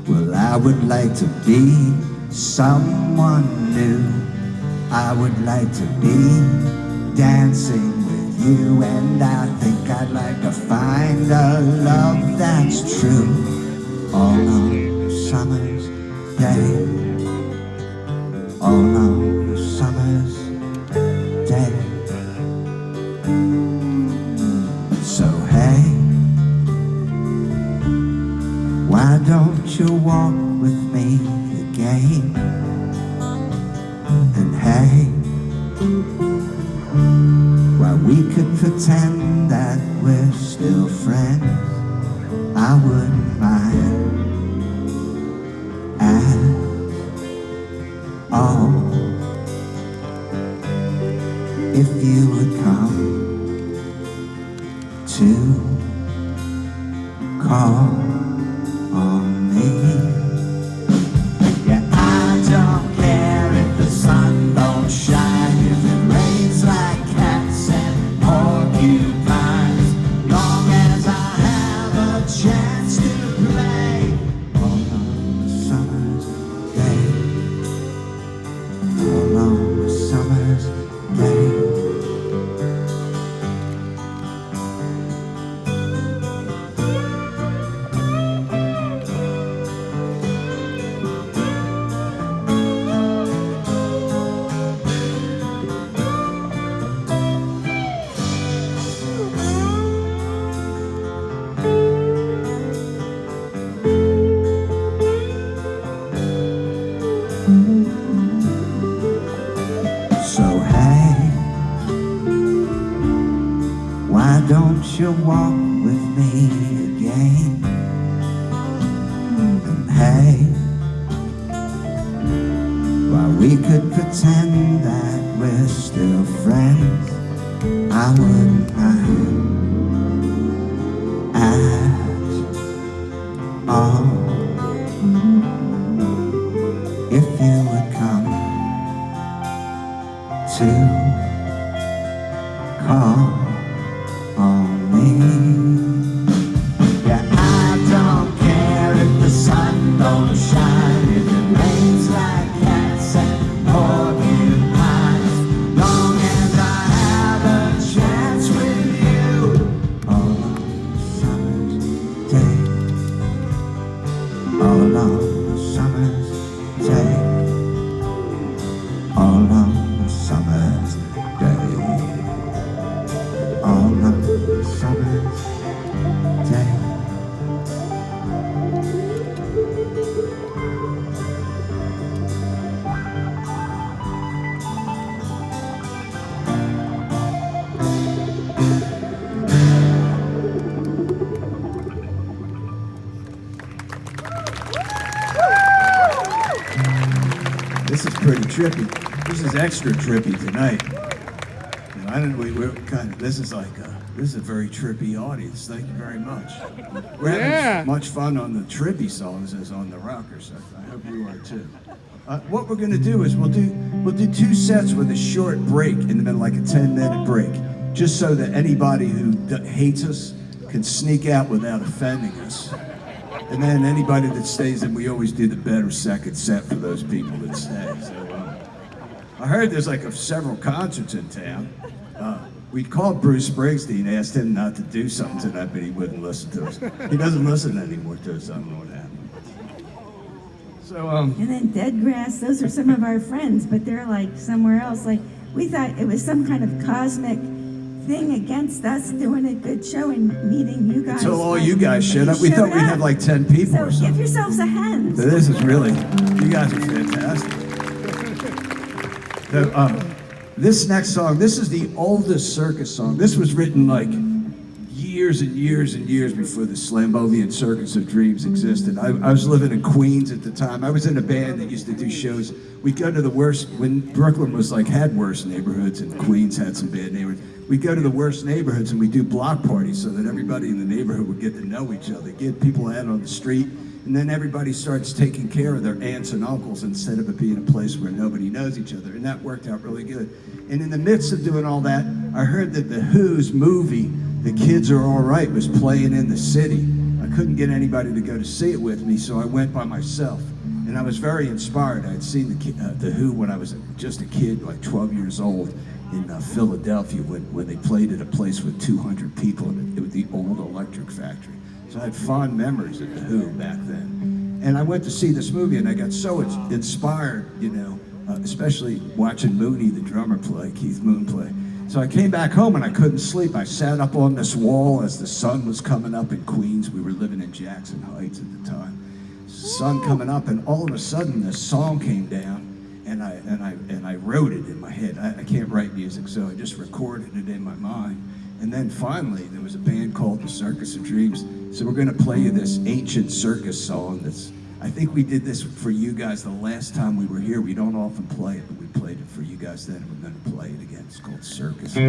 Well, I would like to be someone new. I would like to be dancing with you, and I think I'd like to find a love that's true all on a summer's day, all on a summer's day. So hey, why don't you walk with me again? And hey, why we could pretend that we're still friends, I wouldn't mind at all if you would come to call on me. Yeah, I don't care if the sun don't shine, if it rains like cats and porcupines, long as I have a chance to play all on a summer's day, all on a summer's day. So hey, why don't you walk with me again? And hey, why we could pretend that we're still friends, I wouldn't mind at all if you would come to call on me. Yeah, I don't care if the sun don't shine, if it rains like cats and porcupines, long as I have a chance with you all on a summer's day, all on a summer's day, all on a summer's day, all on a summer's day. This is pretty trippy. This is extra trippy tonight. And I didn't. We're kind of. This is a very trippy audience. Thank you very much. We're having as much fun on the trippy songs as on the rockers. I hope you are too. What we're gonna do is we'll do two sets with a short break in the middle, like a 10-minute break, just so that anybody who hates us can sneak out without offending us. And then anybody that stays in, we always do the better second set for those people that stay. So I heard there's like several concerts in town. We called Bruce Springsteen, asked him not to do something tonight, but he wouldn't listen to us. He doesn't listen anymore to us. I don't know what happened. So And then Dead Grass, those are some of our friends, but they're like somewhere else. Like, we thought it was some kind of cosmic thing against us doing a good show and meeting you guys. until all you guys showed up, we thought we'd have like 10 people So or something. give yourselves a hand. So this is really, you guys are fantastic. So, this next song, this is the oldest circus song. This was written like years and years and years before the Slambovian Circus of Dreams existed. I was living in Queens at the time. I was in a band that used to do shows. We'd go to the worst, when Brooklyn was like, had worse neighborhoods and Queens had some bad neighborhoods. We'd go to the worst neighborhoods and we'd do block parties so that everybody in the neighborhood would get to know each other, get people out on the street, and then everybody starts taking care of their aunts and uncles instead of it being a place where nobody knows each other. And that worked out really good. And in the midst of doing all that, I heard that the Who's movie, The Kids Are All Right, was playing in the city. couldn't get anybody to go to see it with me, so I went by myself. And I was very inspired. I had seen the Who when I was just a kid, like 12 years old, in Philadelphia when they played at a place with 200 people, and it was the old Electric Factory. So I had fond memories of the Who back then. And I went to see this movie, and I got so inspired, you know, especially watching Mooney, the drummer, play, Keith Moon play. So I came back home and I couldn't sleep. I sat up on this wall as the sun was coming up in Queens. We were living in Jackson Heights at the time. Sun coming up, and all of a sudden this song came down, and I wrote it in my head. I can't write music, so I just recorded it in my mind. And then finally there was a band called the Circus of Dreams. So we're gonna play you this ancient circus song that's, I think we did this for you guys the last time we were here. We don't often play it, but we played it for you guys then, and we're gonna play it again. It's called Circus of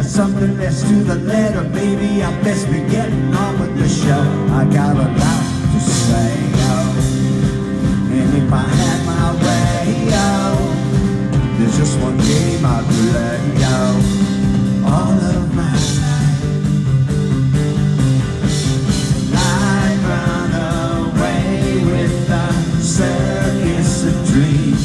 something less to the letter. Maybe I best be getting on with the show. I got a lot to say, oh. And if I had my way, oh, there's just one game I'd play, oh. All of my life, I'd run away with the circus of dreams.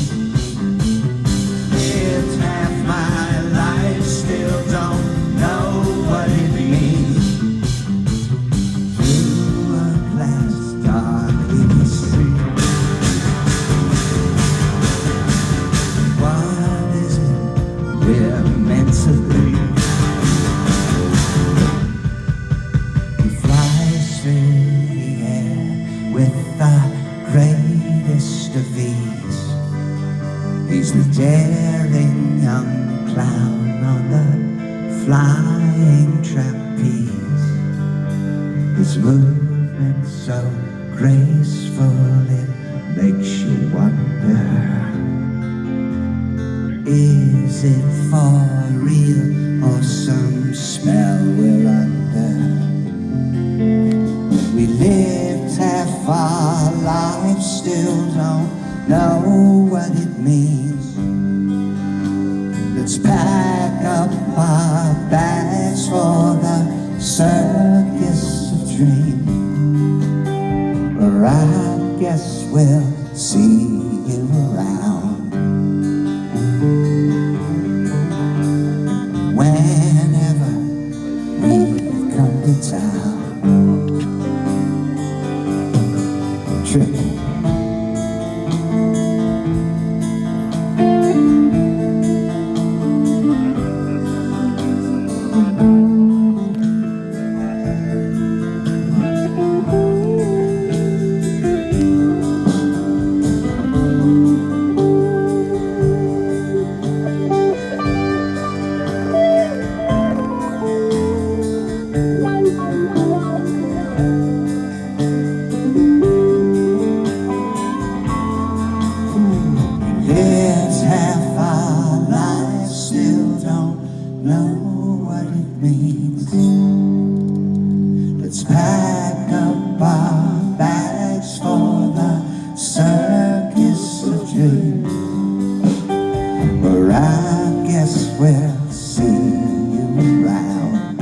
It's half my life, still don't know what it means. Through a glass dark in the street. What is it we're meant to be? He flies through the air with the greatest of ease. He's the daring young clown on the flying trapeze. His movement so graceful, it makes you wonder, is it for real or some spell we're under? We lived half our lives, still don't know what it means. Let's pack up our bags for the circus of dreams, or I guess we'll see you around whenever we come to town. Tricky. We'll see you around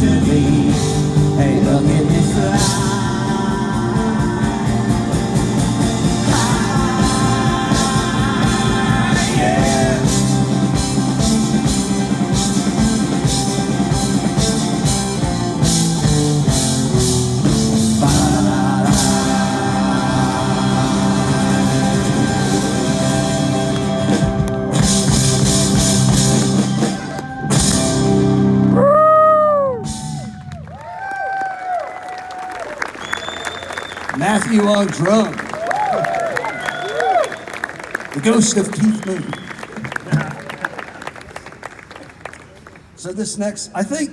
mystery. Hey, look at me fly. Matthew on drum. The ghost of Keith Moon. So this next, I think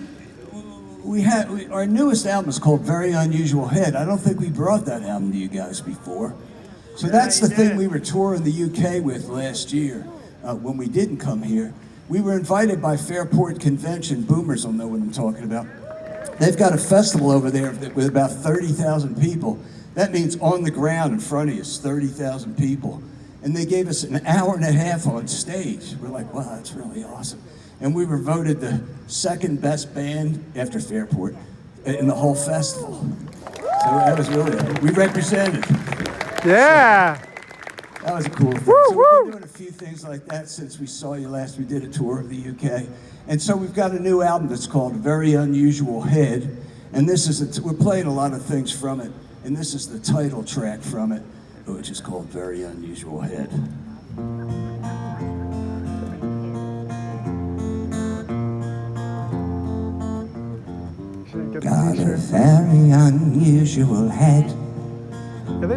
our newest album is called Very Unusual Head. I don't think we brought that album to you guys before. So that's the thing we were touring the UK with last year when we didn't come here. We were invited by Fairport Convention. Boomers will know what I'm talking about. They've got a festival over there with about 30,000 people. That means on the ground in front of you is 30,000 people. And they gave us an hour and a half on stage. We're like, wow, that's really awesome. And we were voted the second best band after Fairport in the whole festival. So that was really, we represented. Yeah. That was a cool thing. So we've been doing a few things like that since we saw you last. We did a tour of the UK. And so we've got a new album that's called Very Unusual Head. And this is, we're playing a lot of things from it. And this is the title track from it, which is called Very Unusual Head. Got a very unusual head.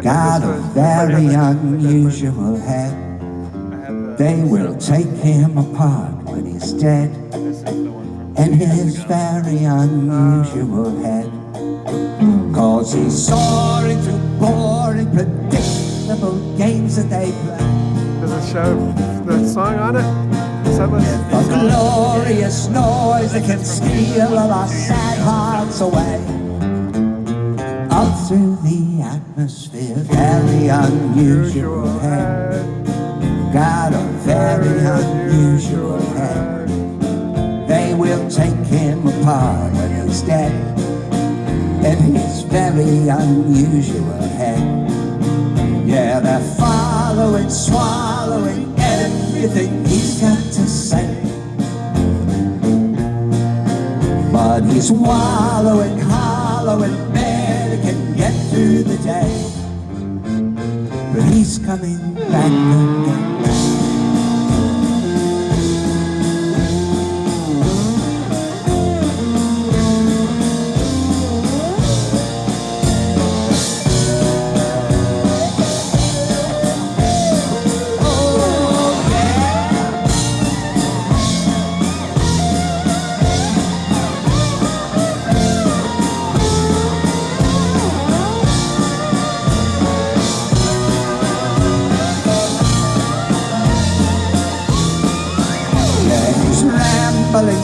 Got a very unusual head. They will take him apart when he's dead. And his very unusual head. Cause he's soaring through boring, predictable games that they play. Does it show the song on it? Is that what A glorious noise that can steal all our sad hearts away. Up through the atmosphere, very unusual head. Got a very unusual head. They will take him apart when he's dead. And his very unusual head. Yeah, they're following, swallowing everything he's got to say. But he's wallowing, hollowing, barely can get through the day. But he's coming back again.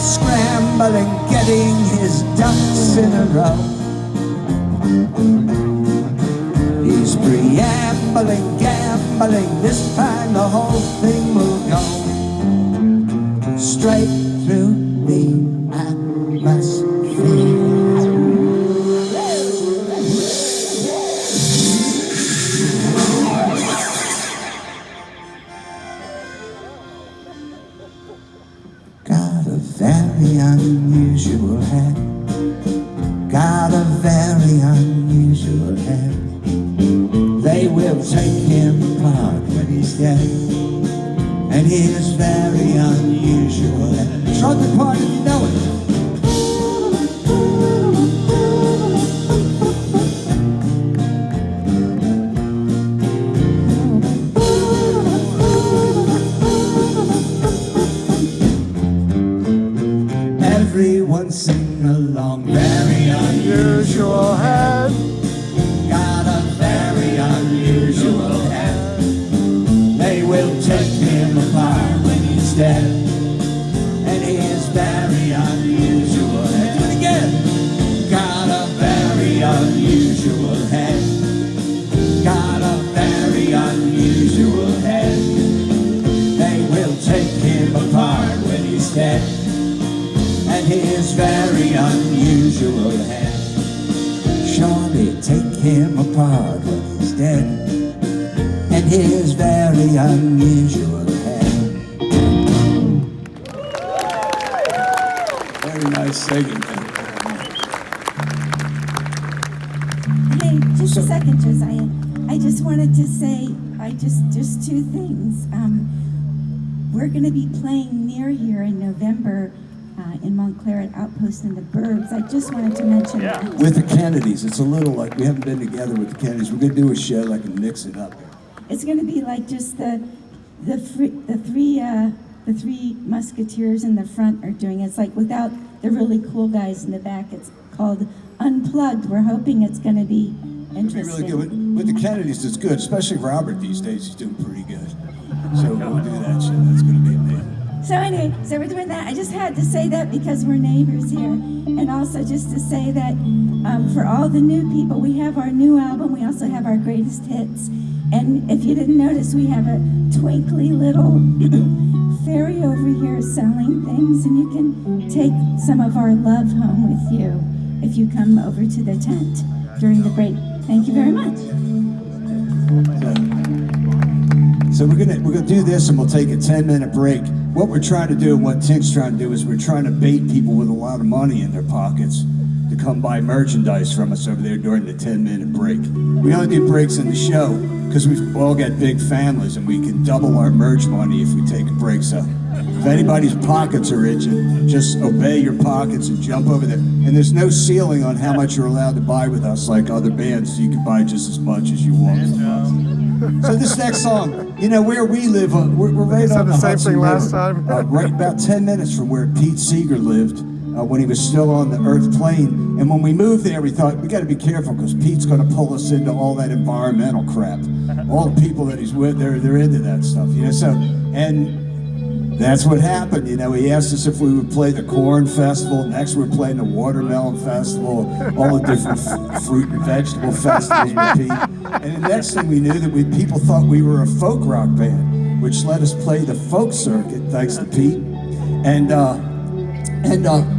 Scrambling, getting his ducks in a row. He's preambling, gambling, this time the whole thing will go straight through the atmosphere. Very unusual head. Got a very unusual head. They will take him apart when he's dead. And his very unusual head. Trumpet part if you know it. Everyone sing along. Very unusual head. Got a very unusual head. They will take him apart when he's dead. And his very unusual head. Do it again. Got a very unusual head. Got a very unusual head. They will take him apart when he's dead. and his very unusual head. Surely take him apart when he's dead, and his very unusual head. Very nice singing. Hey, just a second, Josiah. I just wanted to say, just two things. We're going to be playing near here in November in Montclair at Outpost in the Burbs. I just wanted to mention that. With the Kennedys, it's a little like we haven't been together with the Kennedys. We're going to do a show like and mix it up. It's going to be like just the three musketeers in the front are doing it. It's like without the really cool guys in the back. It's called Unplugged. We're hoping it's going to be It'd be really good. With the Kennedys, it's good, especially Robert these days. He's doing pretty good. So we'll do that show. That's going to be amazing. So anyway, so we're doing that. I just had to say that because we're neighbors here. And also just to say that for all the new people, we have our new album. We also have our greatest hits. And if you didn't notice, we have a twinkly little fairy over here selling things. And you can take some of our love home with you if you come over to the tent during the break. Thank you very much. So we're gonna do this, and we'll take a 10-minute break. What we're trying to do, and what Tink's trying to do, is we're trying to bait people with a lot of money in their pockets to come buy merchandise from us over there during the 10-minute break. We only do breaks in the show because we've all got big families, and we can double our merch money if we take a break. So if anybody's pockets are itching, just obey your pockets and jump over there. And there's no ceiling on how much you're allowed to buy with us like other bands, so you can buy just as much as you want. So this next song, you know, where we live, we're right on the Hudson River, last time. right about 10 minutes from where Pete Seeger lived when he was still on the Earth plane. And when we moved there, we thought, we got to be careful because Pete's going to pull us into all that environmental crap. All the people that he's with, they're into that stuff, you know. So, and that's what happened, you know. He asked us if we would play the Corn Festival. Next, we're playing the Watermelon Festival, all the different fruit and vegetable festivals with Pete. And the next thing we knew, that people thought we were a folk rock band, which let us play the folk circuit, thanks to Pete.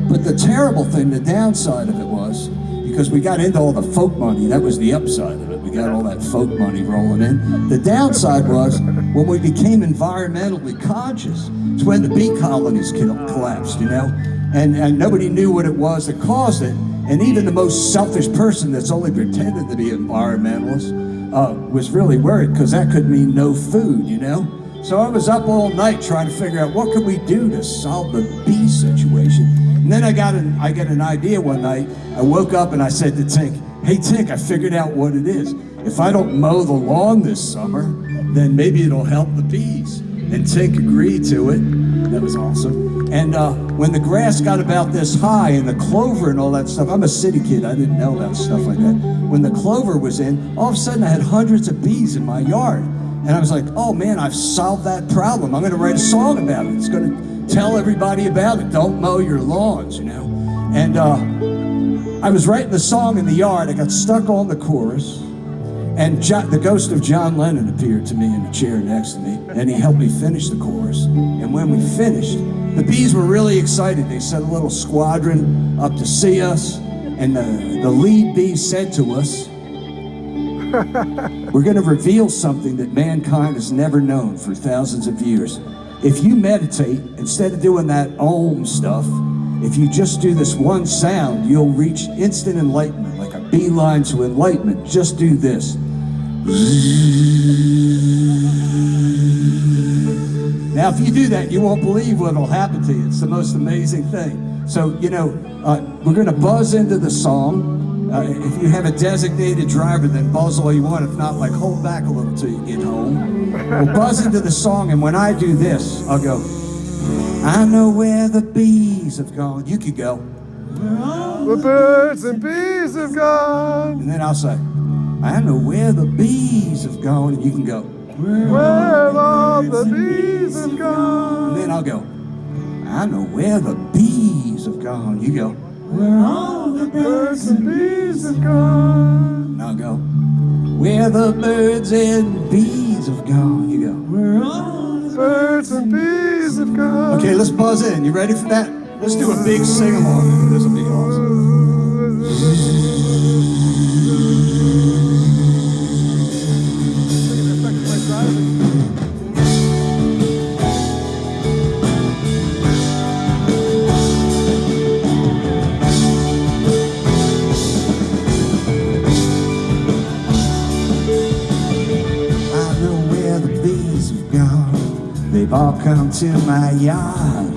But the terrible thing, the downside of it was, because we got into all the folk money, that was the upside of it. We got all that folk money rolling in. The downside was, when we became environmentally conscious, it's when the bee colonies collapsed, you know? And nobody knew what it was that caused it. And even the most selfish person that's only pretended to be an environmentalist was really worried, because that could mean no food, you know? So I was up all night trying to figure out what could we do to solve the bee situation. And then I got an idea one night. I woke up and I said to Tink, "Hey Tink, I figured out what it is. If I don't mow the lawn this summer, then maybe it'll help the bees." And Tink agreed to it. That was awesome. And when the grass got about this high and the clover and all that stuff, I'm a city kid, I didn't know about stuff like that. When the clover was in, all of a sudden I had hundreds of bees in my yard. And I was like, oh man, I've solved that problem. I'm gonna write a song about it. It's gonna tell everybody about it. Don't mow your lawns, you know? And I was writing the song in the yard. I got stuck on the chorus. And the ghost of John Lennon appeared to me in the chair next to me, and he helped me finish the chorus. And when we finished, the bees were really excited. They sent a little squadron up to see us, and the lead bee said to us, "We're going to reveal something that mankind has never known for thousands of years. If you meditate, instead of doing that Om stuff, if you just do this one sound, you'll reach instant enlightenment, like a beeline to enlightenment. Just do this." Now, if you do that, you won't believe what will happen to you. It's the most amazing thing. So, you know, we're going to buzz into the song. If you have a designated driver, then buzz all you want. If not, like, hold back a little till you get home. We'll buzz into the song, and when I do this, I'll go, "I know where the bees have gone." You could go, The birds and bees have gone. and then I'll say, "I know where the bees have gone," and you can go, Where all the bees have gone. and then I'll go, "I know where the bees have gone." You go, Where all the Birds and bees have gone. and I'll go, "Where the birds and bees have gone." You go, Where all the Birds and bees have gone. okay, let's buzz in. You ready for that? Let's do a big sing-along. This will be awesome. I know where the bees have gone. They've all come to my yard.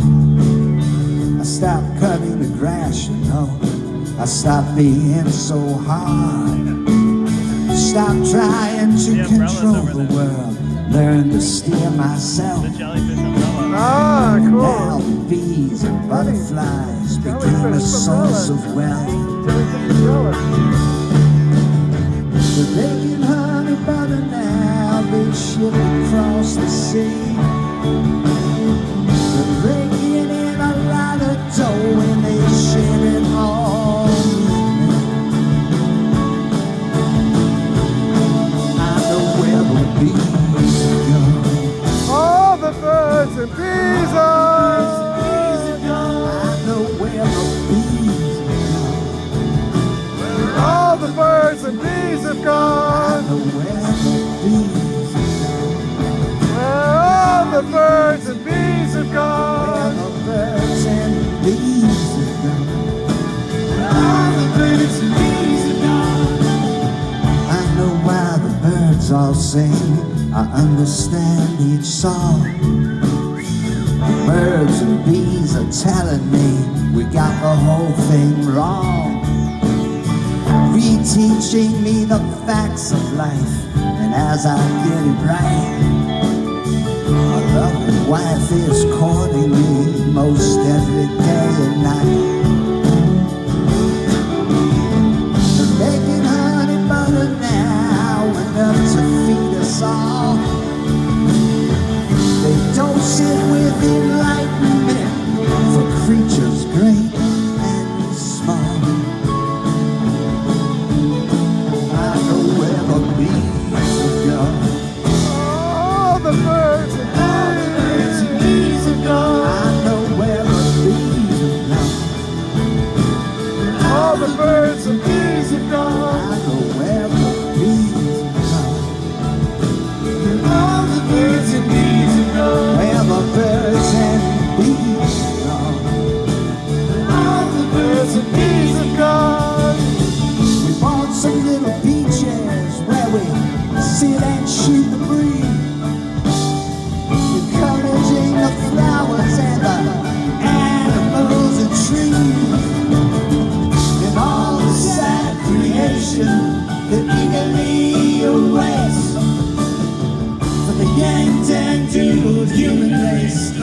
I stopped cutting the grass, you know. I stopped being so hard. Stop trying to control the world. Learn to steer myself. Ah, Now cool. the bees and butterflies became a source of wealth. Jellyfish umbrella. They're making honey butter now. They ship across the sea. They're breaking in a lot of dough and they share it all with me. I know where the bees go. All the birds and bees are. I know where the bees go. All the birds and bees have I gone. know where the bees go. Where all the birds and bees have Where gone. the birds and bees go. All the birds and bees are gone. I know why the birds all sing. I understand each song. The birds and bees are telling me we got the whole thing wrong. Reteaching me the facts of life, and as I get it right, my lovely wife is courting me most every day and night. They're making honey butter now, enough to feed us all. They dose it with enlightenment for creatures great and small. I know where the bees have gone. All the birds and bees have gone. I know where the bees have gone. all the birds and bees have I gone. know where the bees have gone. All the birds and bees have gone. Where the birds and bees have gone. All the birds and bees have gone. We bought some little beaches where we sit and shoot the breeze.